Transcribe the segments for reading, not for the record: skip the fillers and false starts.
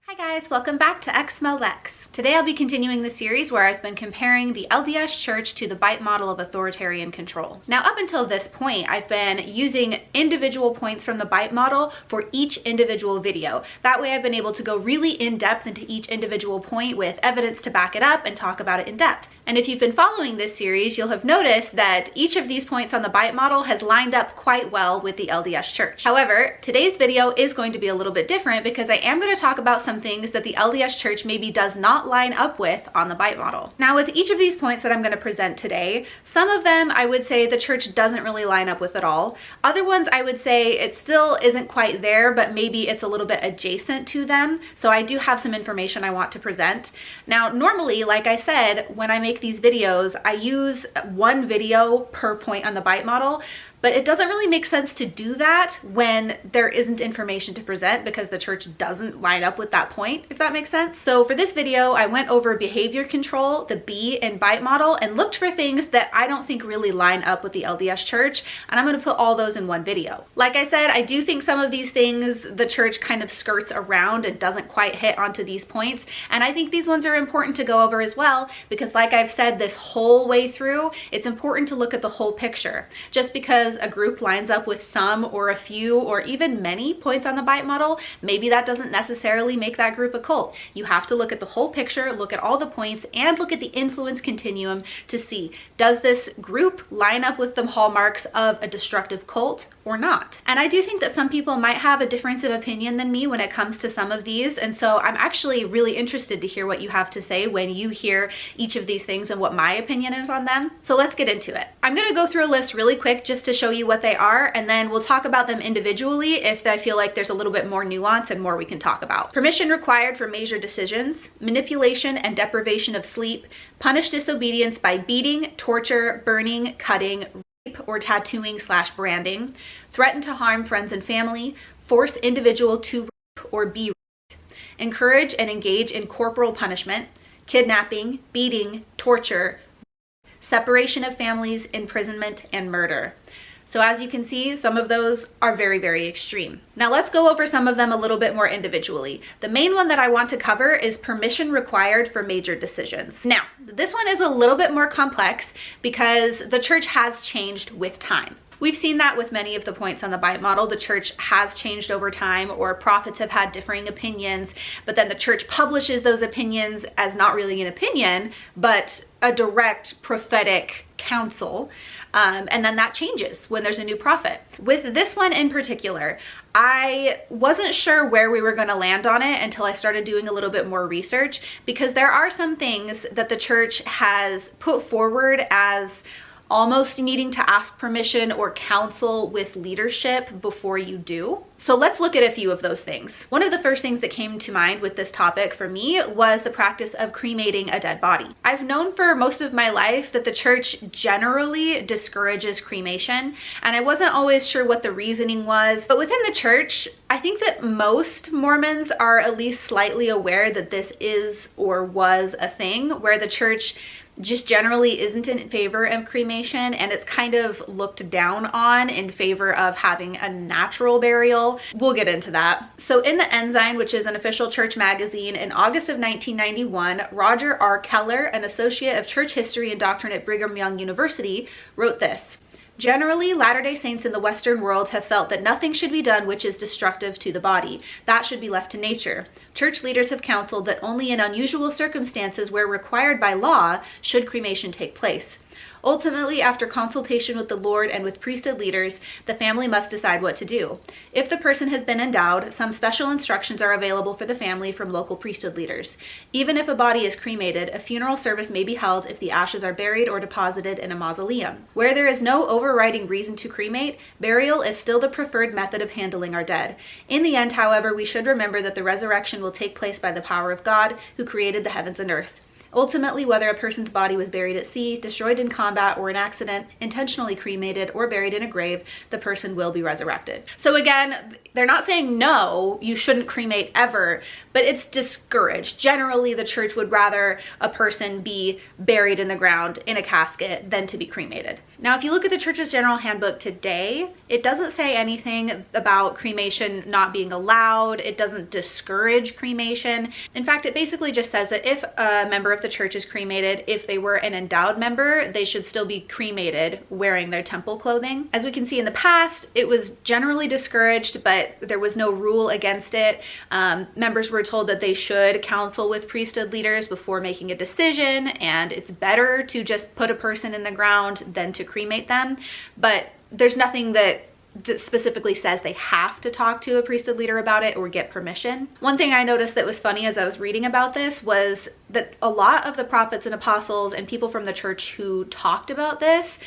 Hi guys, welcome back to exmolex. Today I'll be continuing the series where I've been comparing the LDS Church to the BITE model of authoritarian control. Now up until this point, I've been using individual points from the BITE model for each individual video. That way I've been able to go really in depth into each individual point with evidence to back it up and talk about it in depth. And if you've been following this series, you'll have noticed that each of these points on the BITE model has lined up quite well with the LDS Church. However, today's video is going to be a little bit different because I am going to talk about some things that the LDS Church maybe does not line up with on the BITE model. Now with each of these points that I'm going to present today, some of them I would say the church doesn't really line up with at all. Other ones I would say it still isn't quite there, but maybe it's a little bit adjacent to them. So I do have some information I want to present. Now normally, like I said, when I make these videos, I use one video per point on the BITE model. But it doesn't really make sense to do that when there isn't information to present because the church doesn't line up with that point, if that makes sense. So for this video, I went over behavior control, the B in BITE model, and looked for things that I don't think really line up with the LDS Church, and I'm going to put all those in one video. Like I said, I do think some of these things the church kind of skirts around and doesn't quite hit onto these points, and I think these ones are important to go over as well because like I've said this whole way through, it's important to look at the whole picture. Just because a group lines up with some or a few or even many points on the BITE model, maybe that doesn't necessarily make that group a cult. You have to look at the whole picture, look at all the points, and look at the influence continuum to see, does this group line up with the hallmarks of a destructive cult or not? And I do think that some people might have a difference of opinion than me when it comes to some of these, and so I'm actually really interested to hear what you have to say when you hear each of these things and what my opinion is on them. So let's get into it. I'm going to go through a list really quick just to show you what they are, and then we'll talk about them individually if I feel like there's a little bit more nuance and more we can talk about. Permission required for major decisions, manipulation and deprivation of sleep, punish disobedience by beating, torture, burning, cutting, rape or tattooing/branding, threaten to harm friends and family, force individual to rape or be raped, encourage and engage in corporal punishment, kidnapping, beating, torture, separation of families, imprisonment, and murder. So as you can see, some of those are very, very extreme. Now let's go over some of them a little bit more individually. The main one that I want to cover is permission required for major decisions. Now, this one is a little bit more complex because the church has changed with time. We've seen that with many of the points on the BITE model. The church has changed over time, or prophets have had differing opinions, but then the church publishes those opinions as not really an opinion, but a direct prophetic counsel. And then that changes when there's a new prophet. With this one in particular, I wasn't sure where we were going to land on it until I started doing a little bit more research, because there are some things that the church has put forward as almost needing to ask permission or counsel with leadership before you do. So let's look at a few of those things. One of the first things that came to mind with this topic for me was the practice of cremating a dead body. I've known for most of my life that the church generally discourages cremation, and I wasn't always sure what the reasoning was, but within the church, I think that most Mormons are at least slightly aware that this is or was a thing where the church just generally isn't in favor of cremation, and it's kind of looked down on in favor of having a natural burial. We'll get into that. So in the Ensign, which is an official church magazine, in August of 1991, Roger R. Keller, an associate of church history and doctrine at Brigham Young University, wrote this: "Generally, Latter-day Saints in the Western world have felt that nothing should be done which is destructive to the body. That should be left to nature. Church leaders have counseled that only in unusual circumstances where required by law should cremation take place. Ultimately, after consultation with the Lord and with priesthood leaders, the family must decide what to do. If the person has been endowed, some special instructions are available for the family from local priesthood leaders. Even if a body is cremated, a funeral service may be held if the ashes are buried or deposited in a mausoleum. Where there is no overriding reason to cremate, burial is still the preferred method of handling our dead. In the end, however, we should remember that the resurrection will take place by the power of God, who created the heavens and earth. Ultimately, whether a person's body was buried at sea, destroyed in combat or an accident, intentionally cremated, or buried in a grave, the person will be resurrected. So again, they're not saying no, you shouldn't cremate ever, but it's discouraged. Generally, the church would rather a person be buried in the ground in a casket than to be cremated. Now, if you look at the church's general handbook today, it doesn't say anything about cremation not being allowed. It doesn't discourage cremation. In fact, it basically just says that if a member of the church is cremated, if they were an endowed member, they should still be cremated wearing their temple clothing. As we can see in the past, it was generally discouraged, but there was no rule against it. Members were told that they should counsel with priesthood leaders before making a decision, and it's better to just put a person in the ground than to cremate them. But there's nothing that specifically says they have to talk to a priesthood leader about it or get permission. One thing I noticed that was funny as I was reading about this was that a lot of the prophets and apostles and people from the church who talked about this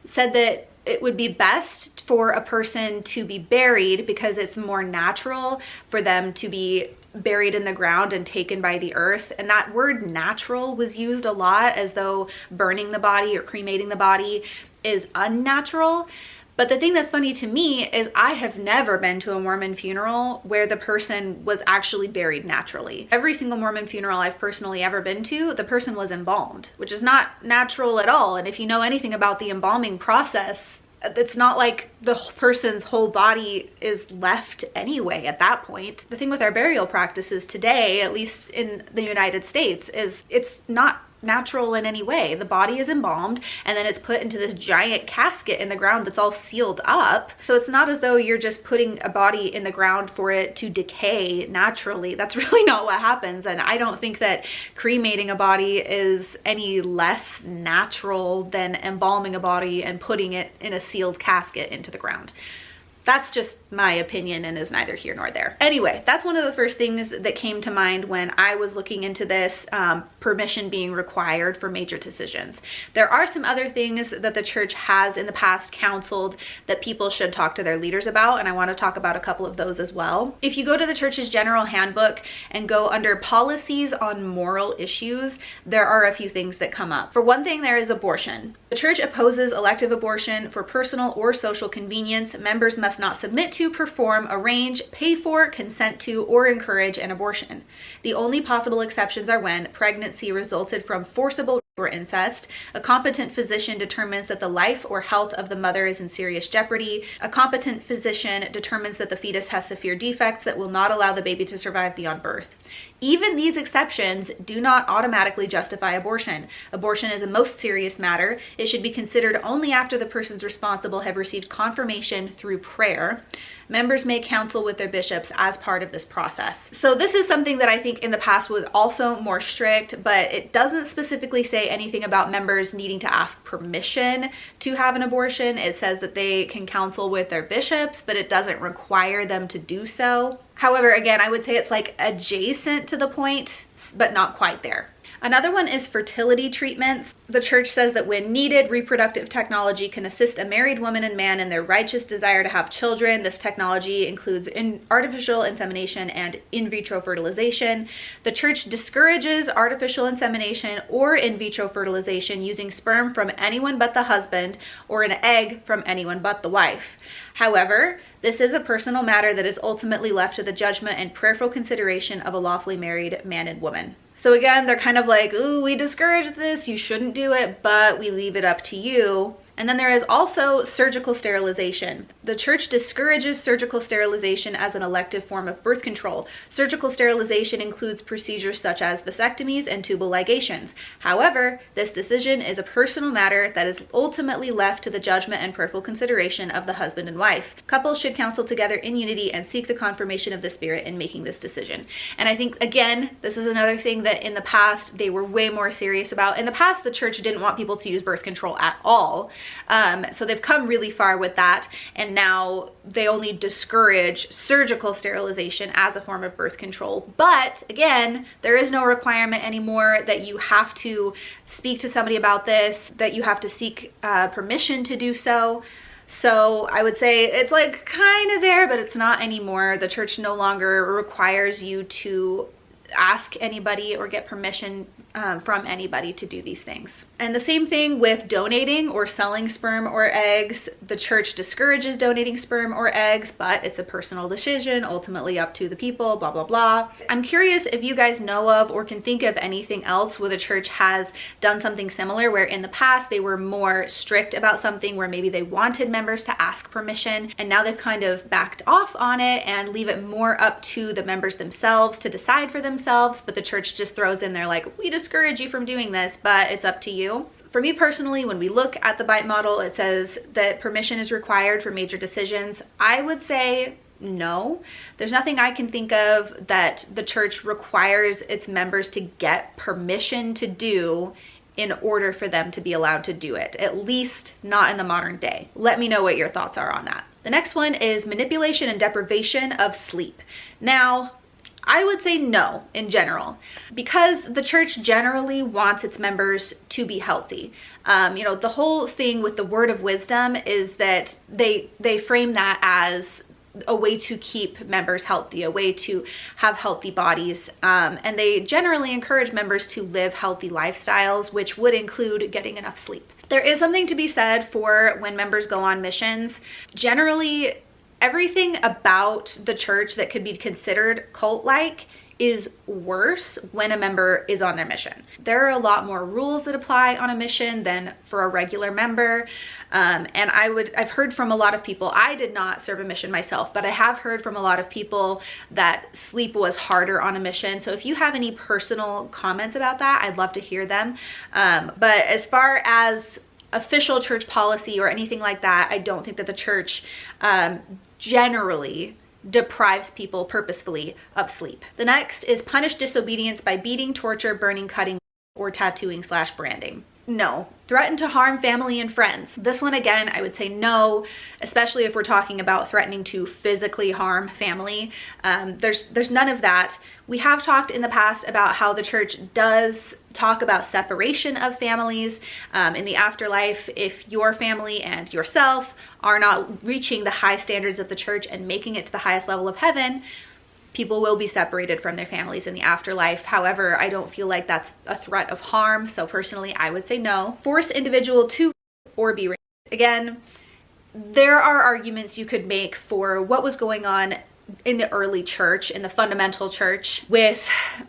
said that it would be best for a person to be buried because it's more natural for them to be buried in the ground and taken by the earth. And that word natural was used a lot, as though burning the body or cremating the body is unnatural. But the thing that's funny to me is I have never been to a Mormon funeral where the person was actually buried naturally. Every single Mormon funeral I've personally ever been to, the person was embalmed, which is not natural at all. And if you know anything about the embalming process, it's not like the person's whole body is left anyway at that point. The thing with our burial practices today, at least in the United States, is it's not natural in any way. The body is embalmed and then it's put into this giant casket in the ground that's all sealed up. So it's not as though you're just putting a body in the ground for it to decay naturally. That's really not what happens. And I don't think that cremating a body is any less natural than embalming a body and putting it in a sealed casket into the ground. That's just my opinion and is neither here nor there. Anyway, that's one of the first things that came to mind when I was looking into this, permission being required for major decisions. There are some other things that the church has in the past counseled that people should talk to their leaders about, and I want to talk about a couple of those as well. If you go to the church's general handbook and go under policies on moral issues, there are a few things that come up. For one thing, there is abortion. The church opposes elective abortion for personal or social convenience. Members must not submit to, perform, arrange, pay for, consent to, or encourage an abortion. The only possible exceptions are when pregnancy resulted from forcible or incest, a competent physician determines that the life or health of the mother is in serious jeopardy, a competent physician determines that the fetus has severe defects that will not allow the baby to survive beyond birth. Even these exceptions do not automatically justify abortion. Abortion is a most serious matter. It should be considered only after the persons responsible have received confirmation through prayer. Members may counsel with their bishops as part of this process. So this is something that I think in the past was also more strict, but it doesn't specifically say anything about members needing to ask permission to have an abortion. It says that they can counsel with their bishops, but it doesn't require them to do so. However, again, I would say it's like adjacent to the point, but not quite there. Another one is fertility treatments. The church says that when needed, reproductive technology can assist a married woman and man in their righteous desire to have children. This technology includes artificial insemination and in vitro fertilization. The church discourages artificial insemination or in vitro fertilization using sperm from anyone but the husband or an egg from anyone but the wife. However, this is a personal matter that is ultimately left to the judgment and prayerful consideration of a lawfully married man and woman. So again, they're kind of like, ooh, we discourage this, you shouldn't do it, but we leave it up to you. And then there is also surgical sterilization. The church discourages surgical sterilization as an elective form of birth control. Surgical sterilization includes procedures such as vasectomies and tubal ligations. However, this decision is a personal matter that is ultimately left to the judgment and prayerful consideration of the husband and wife. Couples should counsel together in unity and seek the confirmation of the Spirit in making this decision. And I think, again, this is another thing that in the past they were way more serious about. In the past, the church didn't want people to use birth control at all. So they've come really far with that, and now they only discourage surgical sterilization as a form of birth control. But again, there is no requirement anymore that you have to speak to somebody about this, that you have to seek permission to do so. So I would say it's like kind of there, but it's not anymore. The church no longer requires you to ask anybody or get permission from anybody to do these things. And the same thing with donating or selling sperm or eggs. The church discourages donating sperm or eggs, but it's a personal decision, ultimately up to the people, blah, blah, blah. I'm curious if you guys know of or can think of anything else where the church has done something similar, where in the past they were more strict about something, where maybe they wanted members to ask permission, and now they've kind of backed off on it and leave it more up to the members themselves to decide for themselves, but the church just throws in there like, we discourage you from doing this, but it's up to you. For me personally, when we look at the BITE model, it says that permission is required for major decisions. I would say no. There's nothing I can think of that the church requires its members to get permission to do in order for them to be allowed to do it, at least not in the modern day. Let me know what your thoughts are on that. The next one is manipulation and deprivation of sleep. Now, I would say no in general, because the church generally wants its members to be healthy. The whole thing with the word of wisdom is that they frame that as a way to keep members healthy, a way to have healthy bodies. And they generally encourage members to live healthy lifestyles, which would include getting enough sleep. There is something to be said for when members go on missions. Generally, everything about the church that could be considered cult-like is worse when a member is on their mission. There are a lot more rules that apply on a mission than for a regular member. And I've heard from a lot of people, I did not serve a mission myself, but I have heard from a lot of people that sleep was harder on a mission. So if you have any personal comments about that, I'd love to hear them. But as far as official church policy or anything like that, I don't think that the church generally deprives people purposefully of sleep. The next is punish disobedience by beating, torture, burning, cutting, or tattooing/branding. No. Threaten to harm family and friends. This one, again, I would say no, especially if we're talking about threatening to physically harm family. There's none of that. We have talked in the past about how the church does talk about separation of families in the afterlife. If your family and yourself are not reaching the high standards of the church and making it to the highest level of heaven, people will be separated from their families in the afterlife. However, I don't feel like that's a threat of harm. So personally, I would say no. Force individual to or be raped. Again, there are arguments you could make for what was going on in the early church, in the fundamental church, with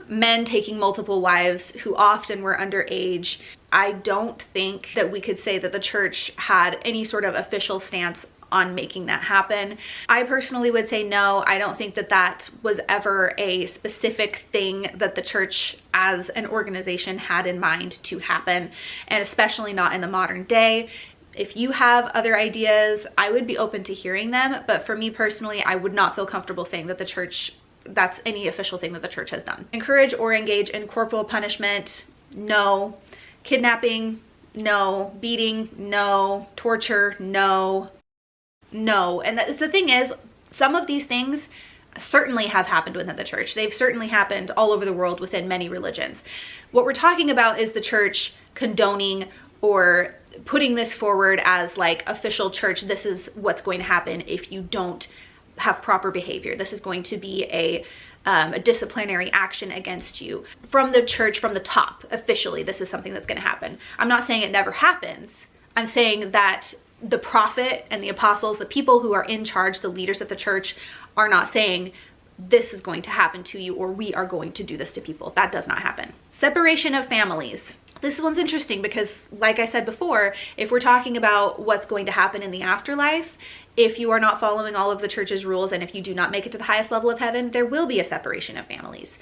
men taking multiple wives who often were underage. I don't think that we could say that the church had any sort of official stance on making that happen. I personally would say no. I don't think that that was ever a specific thing that the church as an organization had in mind to happen, and especially not in the modern day. If you have other ideas, I would be open to hearing them, but for me personally, I would not feel comfortable saying that the church, that's any official thing that the church has done. Encourage or engage in corporal punishment, no. Kidnapping, no. Beating, no. Torture, no. No. And the thing is, some of these things certainly have happened within the church. They've certainly happened all over the world within many religions. What we're talking about is the church condoning or putting this forward as like official church. This is what's going to happen if you don't have proper behavior. This is going to be a disciplinary action against you from the church, from the top. Officially, this is something that's going to happen. I'm not saying it never happens. I'm saying that the prophet and the apostles, the people who are in charge, the leaders of the church, are not saying this is going to happen to you or we are going to do this to people. That does not happen. Separation of families. This one's interesting because, like I said before, if we're talking about what's going to happen in the afterlife, if you are not following all of the church's rules and if you do not make it to the highest level of heaven, there will be a separation of families.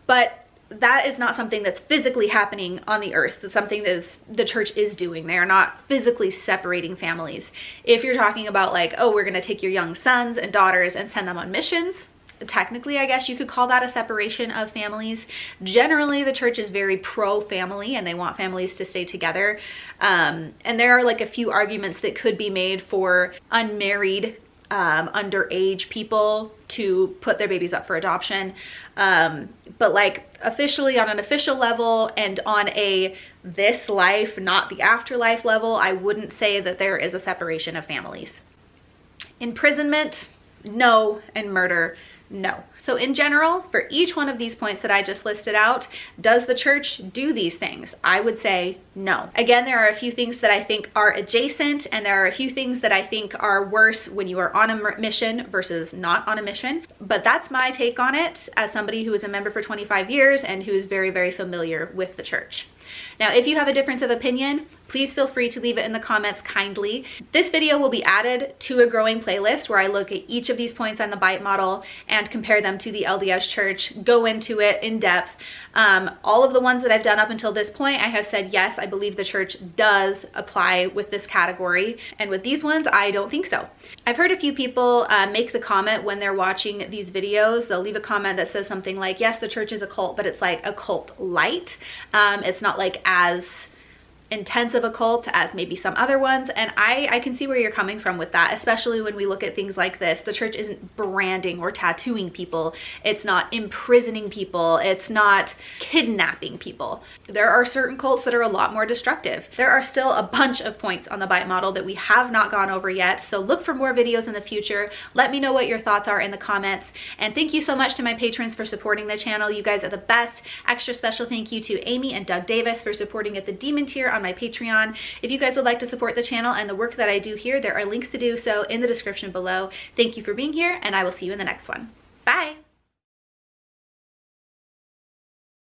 But that is not something that's physically happening on the earth. It's something that the church is doing. They are not physically separating families. If you're talking about like, oh, we're going to take your young sons and daughters and send them on missions, technically, I guess you could call that a separation of families. Generally, the church is very pro-family and they want families to stay together. And there are like a few arguments that could be made for unmarried underage people to put their babies up for adoption. But like officially on an official level and on a this life, not the afterlife level, I wouldn't say that there is a separation of families. Imprisonment, no, and murder, No. So in general, for each one of these points that I just listed out, does the church do these things? I would say no. Again, there are a few things that I think are adjacent, and there are a few things that I think are worse when you are on a mission versus not on a mission. But that's my take on it as somebody who was a member for 25 years and who is very, very familiar with the church. Now, if you have a difference of opinion, please feel free to leave it in the comments kindly. This video will be added to a growing playlist where I look at each of these points on the BITE model and compare them to the LDS church, go into it in depth. All of the ones that I've done up until this point, I have said, yes, I believe the church does apply with this category. And with these ones, I don't think so. I've heard a few people make the comment when they're watching these videos, they'll leave a comment that says something like, yes, the church is a cult, but it's like a cult light. It's not like as intense of a cult as maybe some other ones, and I can see where you're coming from with that, especially when we look at things like this. The church isn't branding or tattooing people, it's not imprisoning people, it's not kidnapping people. There are certain cults that are a lot more destructive. There are still a bunch of points on the BITE model that we have not gone over yet, so look for more videos in the future. Let me know what your thoughts are in the comments, and thank you so much to my patrons for supporting the channel. You guys are the best. Extra special thank you to Amy and Doug Davis for supporting at the Demon tier on my Patreon. If you guys would like to support the channel and the work that I do here, there are links to do so in the description below. Thank you for being here, and I will see you in the next one. Bye!